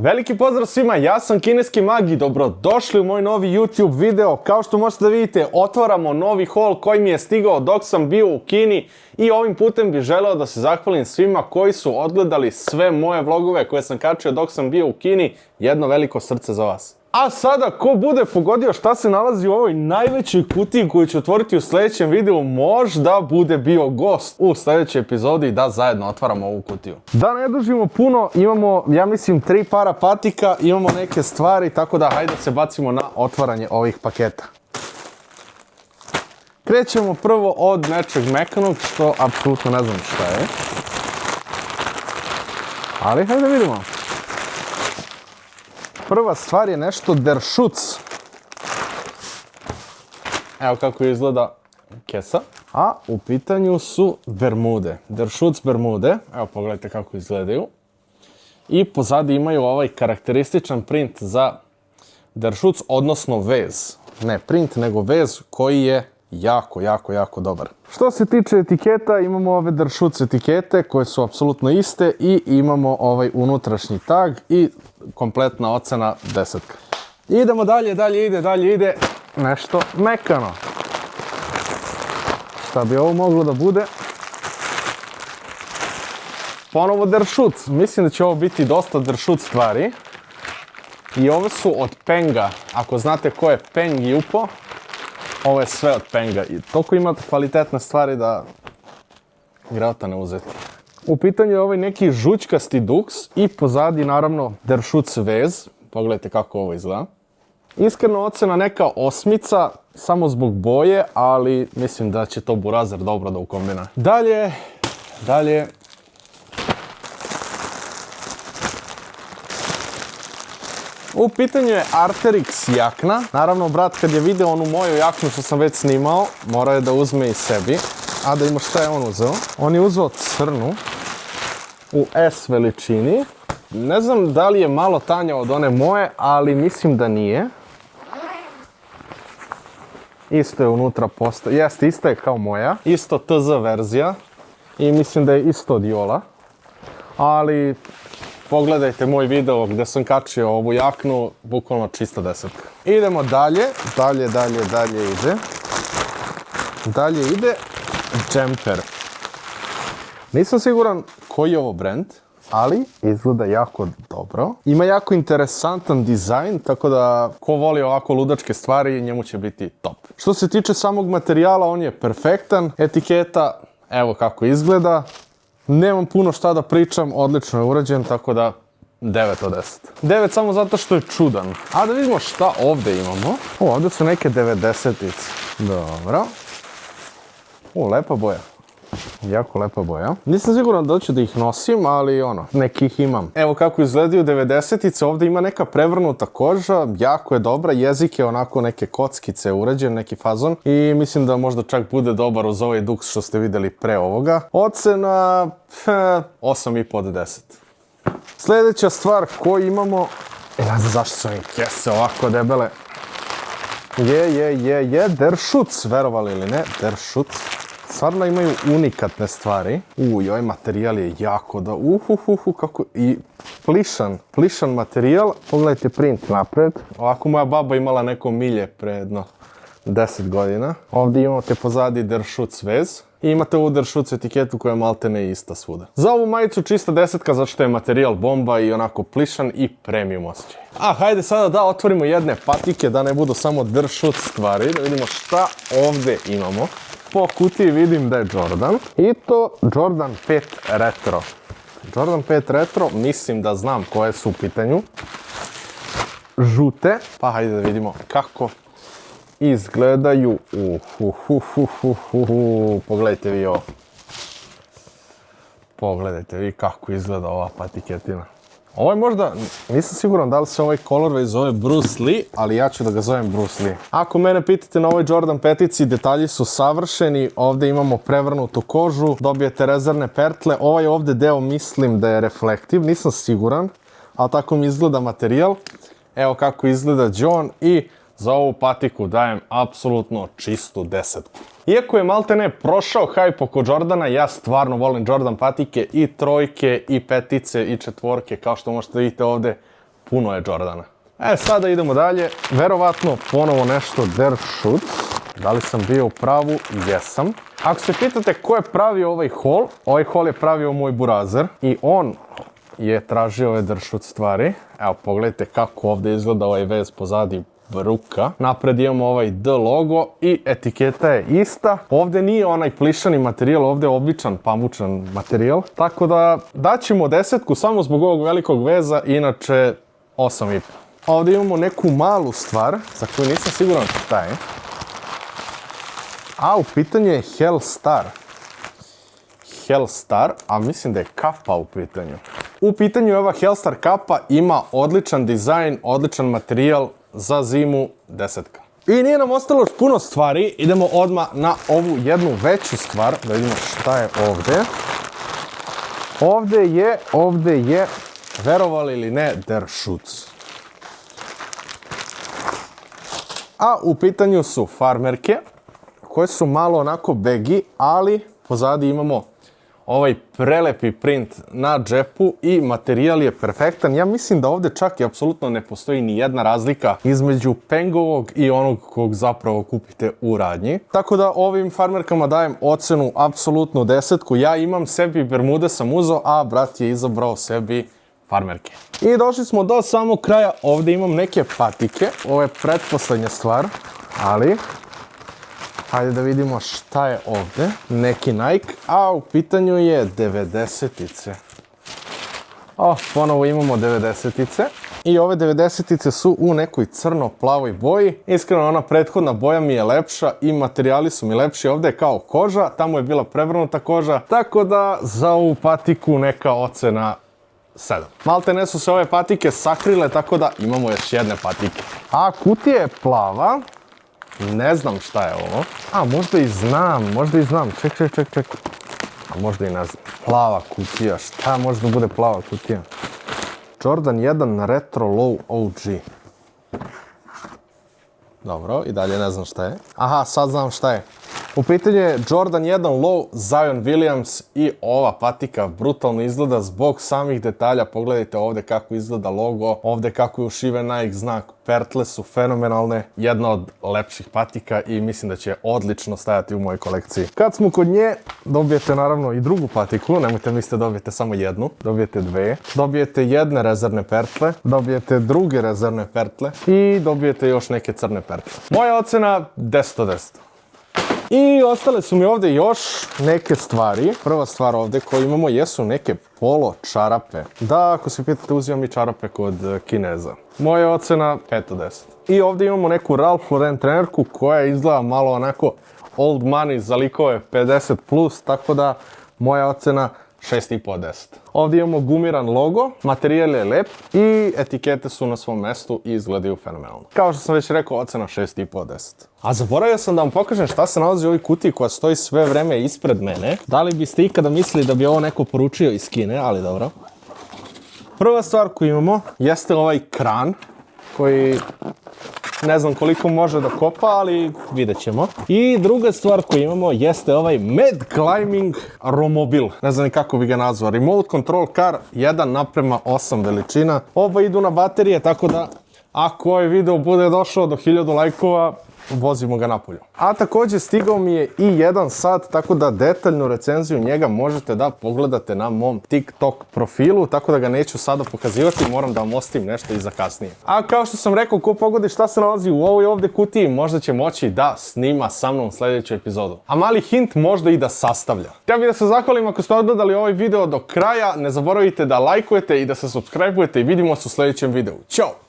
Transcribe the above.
Veliki pozdrav svima, ja sam Kineski Mag i dobrodošli u moj novi YouTube video. Kao što možete da vidite, otvaramo novi haul koji mi je stigao dok sam bio u Kini i ovim putem bih želeo da se zahvalim svima koji su odgledali sve moje vlogove koje sam kačio dok sam bio u Kini. Jedno veliko srce za vas. A sada, ko bude pogodio šta se nalazi u ovoj najvećoj kutiji koju ću otvoriti u sljedećem videu, možda bude bio gost u sljedećoj epizodi da zajedno otvaramo ovu kutiju. Da ne dužimo puno, imamo, ja mislim, 3 para patika, imamo neke stvari, tako da hajde se bacimo na otvaranje ovih paketa. Krećemo prvo od nečeg mekanog, što apsolutno ne znam šta je. Ali hajde vidimo. Prva stvar je nešto Der Schutz. Evo kako izgleda kesa. A u pitanju su Bermude. Der Schutz Bermude. Evo pogledajte kako izgledaju. I pozadi imaju ovaj karakterističan print za Der Schutz, odnosno vez. Ne print, nego vez koji je jako dobar. Što se tiče etiketa, imamo ove Der Schutz etikete koje su apsolutno iste i imamo ovaj unutrašnji tag i kompletna ocena 10. Idemo dalje ide nešto mekano. Šta bi ovo moglo da bude? Ponovo Der Schutz. Mislim da će ovo biti dosta Der Schutz stvari. I ove su od Penga. Ako znate ko je Peng i Upo, ovo je sve od Penga i toliko ima kvalitetne stvari da grota ne uzeti. U pitanju je ovaj neki žućkasti duks i pozadi naravno Der Schutz vez. Pogledajte kako ovo izgleda. Iskreno ocena neka 8, samo zbog boje, ali mislim da će to burazer dobro da ukombina. Dalje. U pitanju je Arterix jakna. Naravno, brat kad je video onu moju jaknu što sam već snimao, morao je da uzme i sebi. A da ima šta je on uzeo? On je uzeo crnu u S veličini. Ne znam da li je malo tanja od one moje, ali mislim da nije. Isto je unutra jeste, ista je kao moja. Isto TZ verzija. I mislim da je isto od Jola. Ali pogledajte moj video gdje sam kačio ovu jaknu, bukvalno čista 10. Idemo dalje ide. Dalje ide džemper. Nisam siguran koji je ovo brand, ali izgleda jako dobro. Ima jako interesantan dizajn, tako da ko voli ovako ludačke stvari, njemu će biti top. Što se tiče samog materijala, on je perfektan. Etiketa, evo kako izgleda. Nemam puno šta da pričam, odlično je urađen, tako da 9 od 10. 9 samo zato što je čudan. A da vidimo šta ovdje imamo. Ovdje su neke 90-ice. Dobro. Lepa boja. Jako lepa boja. Nisam siguran da ću da ih nosim, ali nekih imam. Evo kako izgledaju 90-ice, ovdje ima neka prevrnuta koža, jako je dobra, jezik je onako neke kockice urađen, neki fazon. I mislim da možda čak bude dobar uz ovaj duks što ste vidjeli pre ovoga. Ocena 8,5 od 10. Sljedeća stvar koju imamo, ne znam zašto su mi kese ovako debele, je Der Schutz, verovali ili ne, Der Schutz. Stvarno imaju unikatne stvari. Ovaj materijal je jako da... kako... I plišan materijal. Pogledajte print napred. Ovako moja baba imala neko milje pre jedno 10 godina. Ovdje imate pozadi Der Schutz vez. I imate ovu Der Schutz etiketu koja je maltene ista svuda. Za ovu majicu čista 10, zato što je materijal bomba i onako plišan i premium osjećaj. A hajde sada da otvorimo jedne patike, da ne budu samo Der Schutz stvari. Da vidimo šta ovdje imamo. Po kutiji vidim da je Jordan. I to Jordan 5 Retro. Jordan 5 Retro, mislim da znam koje su u pitanju. Žute. Pa hajde da vidimo kako izgledaju. Pogledajte vi ovo. Pogledajte vi kako izgleda ova patiketina. Ovo je možda, nisam siguran da li se ovaj colorway zove Bruce Lee, ali ja ću da ga zovem Bruce Lee. Ako mene pitate na ovoj Jordan 5-ici, detalji su savršeni, ovdje imamo prevrnutu kožu, dobijete rezervne pertle, ovaj ovdje deo mislim da je reflektiv, nisam siguran, ali tako mi izgleda materijal. Evo kako izgleda John i za ovu patiku dajem apsolutno čistu 10. Iako je maltene prošao hype oko Jordana, ja stvarno volim Jordan patike i trojke, i petice, i četvorke, kao što možete vidjeti ovdje. puno je Jordana. Sada idemo dalje, verovatno ponovo nešto Der Schutz. Da li sam bio u pravu? Jesam. Ako se pitate ko je pravio ovaj haul je pravio moj burazer i on je tražio ove Der Schutz stvari. Evo, pogledajte kako ovdje izgleda ovaj vez pozadi bruka. Napred imamo ovaj D logo i etiketa je ista. Ovdje nije onaj plišani materijal, ovdje je običan pamučan materijal. Tako da daćemo 10 samo zbog ovog velikog veza, inače 8,5. Ovdje imamo neku malu stvar za koju nisam siguran šta je. A u pitanju je Hellstar, a mislim da je kapa u pitanju. U pitanju je ova Hellstar kapa, ima odličan dizajn, odličan materijal za zimu, 10. I nije nam ostalo još puno stvari, idemo odmah na ovu jednu veću stvar, da vidimo šta je ovdje. Ovdje je, verovali ili ne, Der Schutz. A u pitanju su farmerke, koje su malo onako baggy, ali pozadi imamo ovaj prelepi print na džepu i materijal je perfektan. Ja mislim da ovdje čak i apsolutno ne postoji ni jedna razlika između pengovog i onog kog zapravo kupite u radnji. Tako da ovim farmerkama dajem ocenu apsolutno 10. Ja imam sebi bermude sam uzeo, a brat je izabrao sebi farmerke. I došli smo do samog kraja, ovdje imam neke patike, ovo je pretposlednja stvar, ali hajde da vidimo šta je ovdje. Neki Nike, a u pitanju je 90-ice. Ponovo imamo 90-ice. I ove 90-ice su u nekoj crno-plavoj boji. Iskreno, ona prethodna boja mi je lepša i materijali su mi lepši. Ovdje je kao koža, tamo je bila prevrnuta koža. Tako da za ovu patiku neka ocena 7. Maltene su se ove patike sakrile, tako da imamo još jedne patike. A kutija je plava. Ne znam šta je ovo. Možda i znam. Ček. A možda i ne znam. Plava kutija. Šta može da bude plava kutija? Jordan 1 Retro Low OG. Dobro, i dalje ne znam šta je. Sad znam šta je. U pitanju je Jordan 1 Low Zion Williams i ova patika brutalno izgleda zbog samih detalja. Pogledajte ovdje kako izgleda logo, ovdje kako je ušiven Nike znak, pertle su fenomenalne, jedna od lepših patika i mislim da će odlično stajati u mojoj kolekciji. Kad smo kod nje, dobijete naravno i drugu patiku, nemojte misliti da dobijete samo jednu, dobijete dve, dobijete jedne rezervne pertle, dobijete druge rezervne pertle i dobijete još neke crne pertle. Moja ocena 10 od 10. I ostale su mi ovdje još neke stvari. Prva stvar ovdje koju imamo jesu neke polo čarape. Da, ako se pitate, uzimam i čarape kod Kineza. Moja ocena 5 od 10. I ovdje imamo neku Ralph Lauren trenerku koja izgleda malo onako old money za likove 50+, tako da moja ocena 6,5 od 10. Ovdje imamo gumiran logo, materijal je lep i etikete su na svom mjestu i izgledaju fenomenalno. Kao što sam već rekao, ocena 6,5 od 10. A zaboravio sam da vam pokažem šta se nalazi u ovoj kutiji koja stoji sve vreme ispred mene. Da li biste ikada mislili da bi ovo neko poručio iz Kine, ali dobro. Prva stvar koju imamo jeste ovaj kran koji ne znam koliko može da kopa, ali vidjet ćemo. I druga stvar koju imamo jeste ovaj Mad Climbing Romobil. Ne znam ni kako bi ga nazvao. Remote Control Car 1:8 veličina. Oba idu na baterije, tako da ako ovaj video bude došao do 1000 lajkova, vozimo ga napolju. A također stigao mi je i jedan sat, tako da detaljnu recenziju njega možete da pogledate na mom TikTok profilu, tako da ga neću sada pokazivati, moram da vam ostavim nešto i za kasnije. A kao što sam rekao, ko pogodi šta se nalazi u ovoj ovdje kutiji, možda će moći da snima sa mnom sljedeću epizodu. A mali hint, možda i da sastavlja. Ja bih da se zahvalim ako ste odgledali ovaj video do kraja, ne zaboravite da lajkujete i da se subscribe-ujete i vidimo se u sljedećem videu. Ćao!